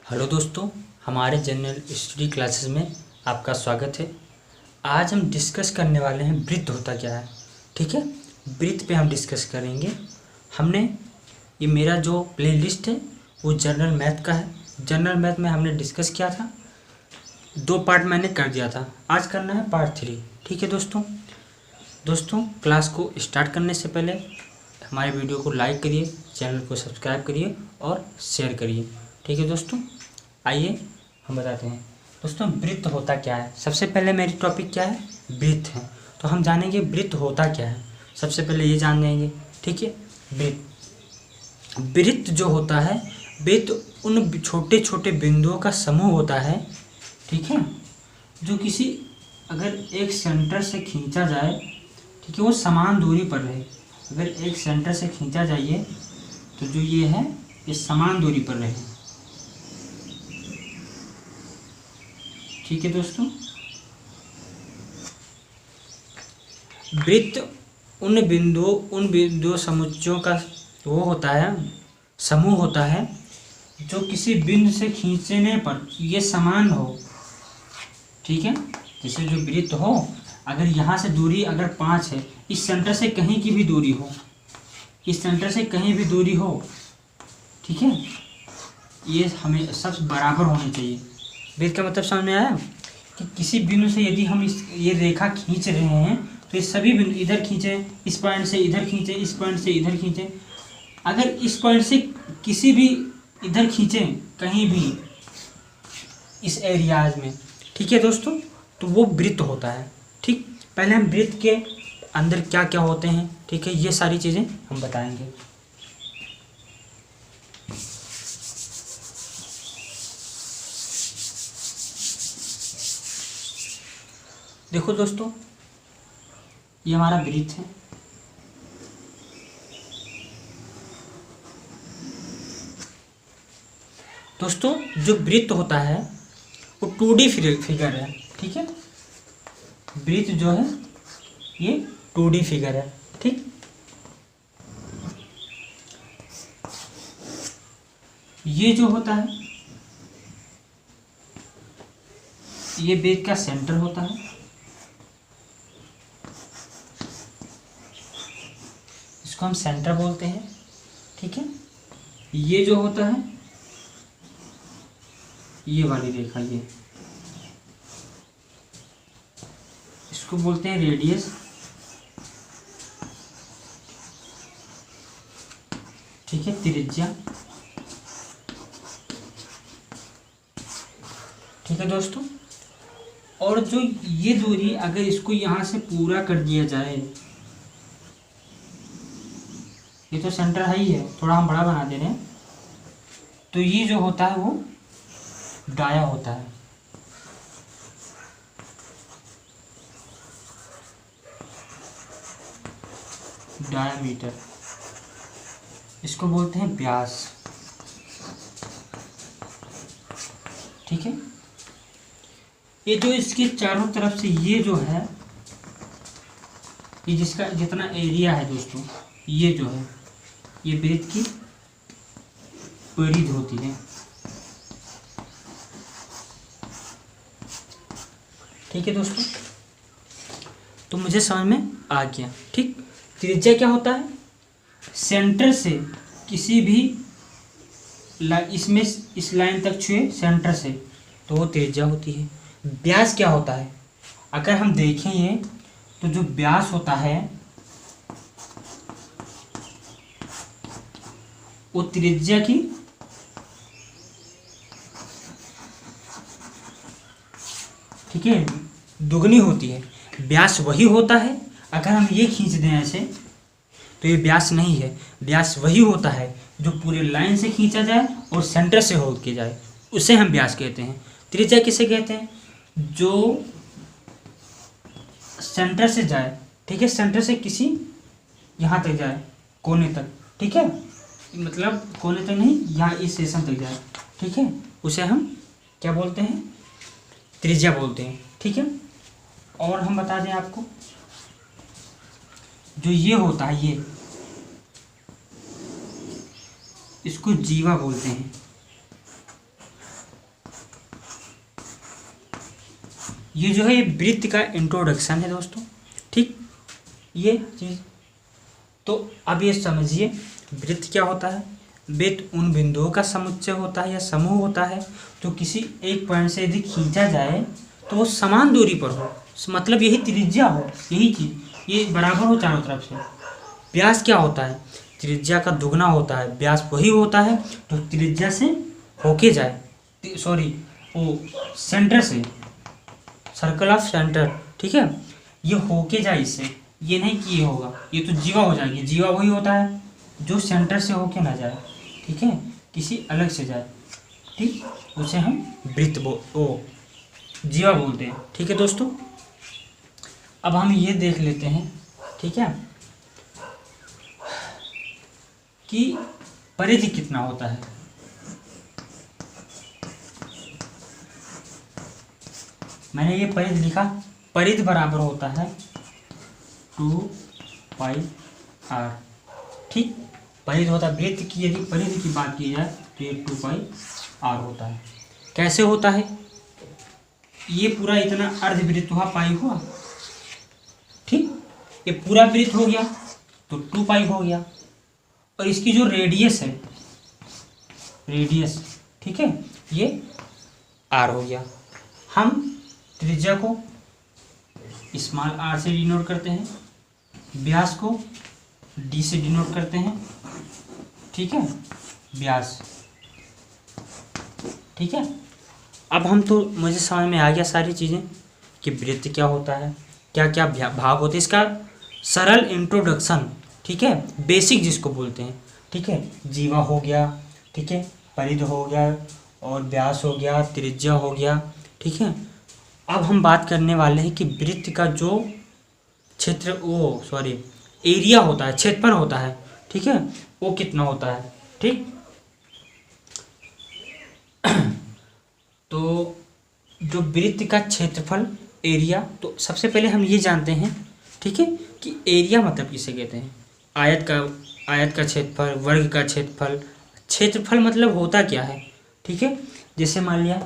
Hello दोस्तों, हमारे general study classes में आपका स्वागत है। आज हम डिस्कस करने वाले हैं वृत्त होता क्या है। ठीक है, वृत्त पे हम डिस्कस करेंगे। हमने ये मेरा जो प्लेलिस्ट है वो जनरल मैथ का है। जनरल मैथ में हमने डिस्कस किया था, 2 पार्ट मैंने कर दिया था। आज करना है पार्ट 3। ठीक है दोस्तों क्लास को स्टार्ट करने से पहले हमारे वीडियो को लाइक करिए, चैनल को सब्सक्राइब करिए और शेयर करिए। ठीक है दोस्तों, आइए हम बताते हैं। दोस्तों वृत्त होता क्या है। सबसे पहले मेरी टॉपिक क्या है, वृत्त है। तो हम जानेंगे वृत्त होता क्या है। सबसे पहले ये जान लेंगे। ठीक है, वृत्त जो होता है, वृत्त उन छोटे छोटे बिंदुओं का समूह होता है। ठीक है, जो किसी अगर एक सेंटर से खींचा जाए, ठीक है, वो समान दूरी पर रहे। अगर एक सेंटर से खींचा जाइए तो जो ये है ये समान दूरी पर रहे। ठीक है दोस्तों, वृत्त उन बिंदुओं समुच्चयों का वो होता है, समूह होता है, जो किसी बिंदु से खींचने पर ये समान हो। ठीक है, जैसे जो वृत्त हो, अगर यहाँ से दूरी अगर 5 है, इस सेंटर से कहीं की भी दूरी हो, इस सेंटर से कहीं भी दूरी हो, ठीक है, ये हमें सब बराबर होनी चाहिए। वृत्त का मतलब समझ में आया कि किसी बिंदु से यदि हम ये रेखा खींच रहे हैं तो ये सभी बिंदु इधर खींचे, इस पॉइंट से इधर खींचे, इस पॉइंट से इधर खींचे। अगर इस पॉइंट से किसी भी इधर खींचे कहीं भी इस एरियाज में, ठीक है दोस्तों, तो वो वृत्त होता है। ठीक, पहले हम वृत्त के अंदर क्या क्या होते हैं, ठीक है, ये सारी चीज़ें हम बताएंगे। देखो दोस्तों, ये हमारा वृत्त है। दोस्तों जो वृत्त होता है वो 2D फिगर है। ठीक है, वृत्त जो है ये 2D फिगर है। ठीक, ये जो होता है ये वृत्त का सेंटर होता है। इसको हम सेंटर बोलते हैं। ठीक है, ये जो होता है ये वाली रेखा, ये इसको बोलते हैं रेडियस। ठीक है, त्रिज्या। ठीक है दोस्तों, और जो ये दूरी अगर इसको यहाँ से पूरा कर दिया जाए, ये तो सेंटर है ही है, थोड़ा हम बड़ा बना दे रहे हैं, तो ये जो होता है वो डाया होता है। डायामीटर, इसको बोलते हैं व्यास। ठीक है, ये जो इसके चारों तरफ से ये जो है, ये जिसका जितना एरिया है दोस्तों, ये जो है ये वृत्त की परिधि होती है। ठीक है दोस्तों, तो मुझे समझ में आ गया। ठीक, त्रिज्या क्या होता है, सेंटर से किसी भी इसमें इस लाइन तक छुए सेंटर से, तो वो त्रिज्या होती है। व्यास क्या होता है, अगर हम देखें ये, तो जो व्यास होता है वो त्रिज्या की ठीक है दुगनी होती है। व्यास वही होता है, अगर हम ये खींच दें ऐसे तो ये व्यास नहीं है। व्यास वही होता है जो पूरे लाइन से खींचा जाए और सेंटर से होकर के जाए, उसे हम व्यास कहते हैं। त्रिज्या किसे कहते हैं, जो सेंटर से जाए, ठीक है, सेंटर से किसी यहाँ तक जाए, कोने तक। ठीक है, मतलब कोने तक नहीं, यहाँ इस सेशन तक जाए, ठीक है, उसे हम क्या बोलते हैं, त्रिज्या बोलते हैं। ठीक है, और हम बता दें आपको, जो ये होता है ये, इसको जीवा बोलते हैं। ये जो है ये वृत्त का इंट्रोडक्शन है दोस्तों, ठीक, ये चीज़। तो अब ये समझिए वृत्त क्या होता है। वृत्त उन बिंदुओं का समुच्चय होता है या समूह होता है जो किसी एक पॉइंट से यदि खींचा जाए तो वो समान दूरी पर हो, मतलब यही त्रिज्या हो, यही चीज़, ये बराबर हो चारों तरफ से। व्यास क्या होता है, त्रिज्या का दुगना होता है। व्यास वही होता है जो त्रिज्या से होके जाए, सॉरी वो सेंटर से, सर्कल ऑफ सेंटर, ठीक है, ये होके जाए इससे, ये नहीं कि ये होगा, ये तो जीवा हो जाएगी। जीवा वही होता है जो सेंटर से होके ना जाए, ठीक है, किसी अलग से जाए, ठीक, उसे हम वृत्त जीवा बोलते हैं, ठीक है दोस्तों। अब हम ये देख लेते हैं, ठीक है, कि परिधि कितना होता है। मैंने ये परिधि लिखा, परिधि बराबर होता है 2πr, ठीक, परिधि होता है वृत्त की, यदि परिधि की बात की जाए तो ये 2πr होता है। कैसे होता है, ये पूरा इतना अर्धवृत्त हुआ, पाई हुआ, ठीक, ये पूरा वृत्त हो गया तो 2π हो गया, और इसकी जो रेडियस है, रेडियस, ठीक है, ये r हो गया। हम त्रिज्या को स्मॉल r से डिनोट करते हैं, व्यास को d से डिनोट करते हैं, ठीक है, व्यास, ठीक है। अब हम तो मुझे समझ में आ गया सारी चीज़ें कि वृत्त क्या होता है, क्या क्या भाग होते हैं, इसका सरल इंट्रोडक्शन, ठीक है, बेसिक जिसको बोलते हैं, ठीक है। जीवा हो गया, ठीक है, परिधि हो गया, और व्यास हो गया, त्रिज्या हो गया, ठीक है। अब हम बात करने वाले हैं कि वृत्त का जो एरिया होता है, क्षेत्रफल होता है, ठीक है, वो कितना होता है, ठीक। तो जो वृत्त का क्षेत्रफल, एरिया, तो सबसे पहले हम ये जानते हैं, ठीक है, कि एरिया मतलब किसे कहते हैं। आयत का क्षेत्रफल, वर्ग का क्षेत्रफल, क्षेत्रफल मतलब होता क्या है, ठीक है। जैसे मान लिया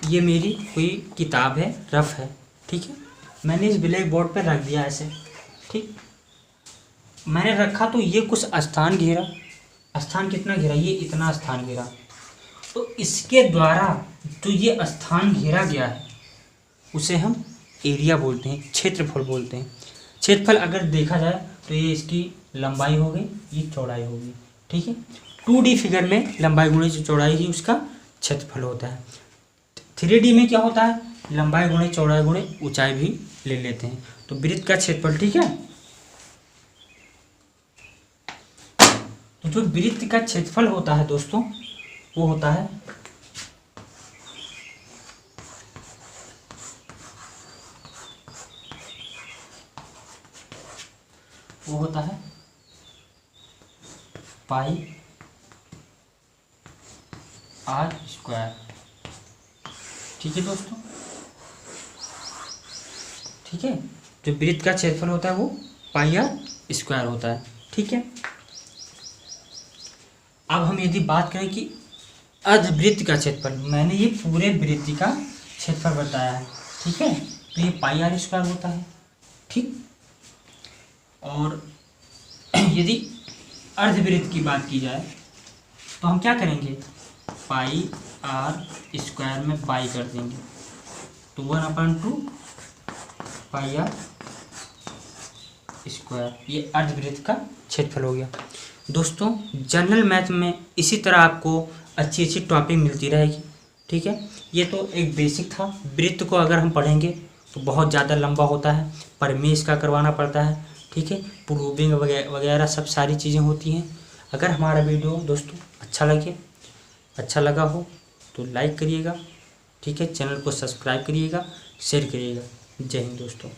ये मेरी कोई किताब है, रफ है, ठीक है, मैंने इस ब्लैक बोर्ड पर रख दिया ऐसे, ठीक, मैंने रखा तो ये कुछ स्थान घेरा, स्थान कितना घेरा, ये इतना स्थान घेरा, तो इसके द्वारा जो ये स्थान घेरा गया है उसे हम एरिया बोलते हैं, क्षेत्रफल बोलते हैं। क्षेत्रफल अगर देखा जाए तो ये इसकी लंबाई हो गई, ये चौड़ाई हो गई, ठीक है। 2D फिगर में लंबाई गुणे चौड़ाई ही उसका क्षेत्रफल होता है। 3D में क्या होता है, लंबाई गुणे चौड़ाई गुणे ऊंचाई भी ले लेते हैं। तो वृत्त का क्षेत्रफल, ठीक है, तो जो वृत्त का क्षेत्रफल होता है दोस्तों वो होता है पाई r स्क्वायर, ठीक है दोस्तों, ठीक है। जो वृत्त का क्षेत्रफल होता है वो पाई r स्क्वायर होता है, ठीक है। अब हम यदि बात करें कि अर्धवृत्त का क्षेत्रफल, मैंने ये पूरे वृत्त का क्षेत्रफल बताया है, ठीक है, तो ये पाई r स्क्वायर होता है, ठीक। और यदि अर्धवृत्त की बात की जाए तो हम क्या करेंगे, पाई r स्क्वायर में पाई कर देंगे, तो 1/2 पाई r स्क्वायर, ये अर्धवृत्त का क्षेत्रफल हो गया। दोस्तों जनरल मैथ में इसी तरह आपको अच्छी अच्छी टॉपिक मिलती रहेगी, ठीक है। ये तो एक बेसिक था। वृत्त को अगर हम पढ़ेंगे तो बहुत ज़्यादा लंबा होता है, परमेश का करवाना पड़ता है, ठीक है, प्रूविंग वगैरह सब सारी चीज़ें होती हैं। अगर हमारा वीडियो दोस्तों अच्छा लगा हो तो लाइक करिएगा, ठीक है, चैनल को सब्सक्राइब करिएगा, शेयर करिएगा। जय हिंद दोस्तों।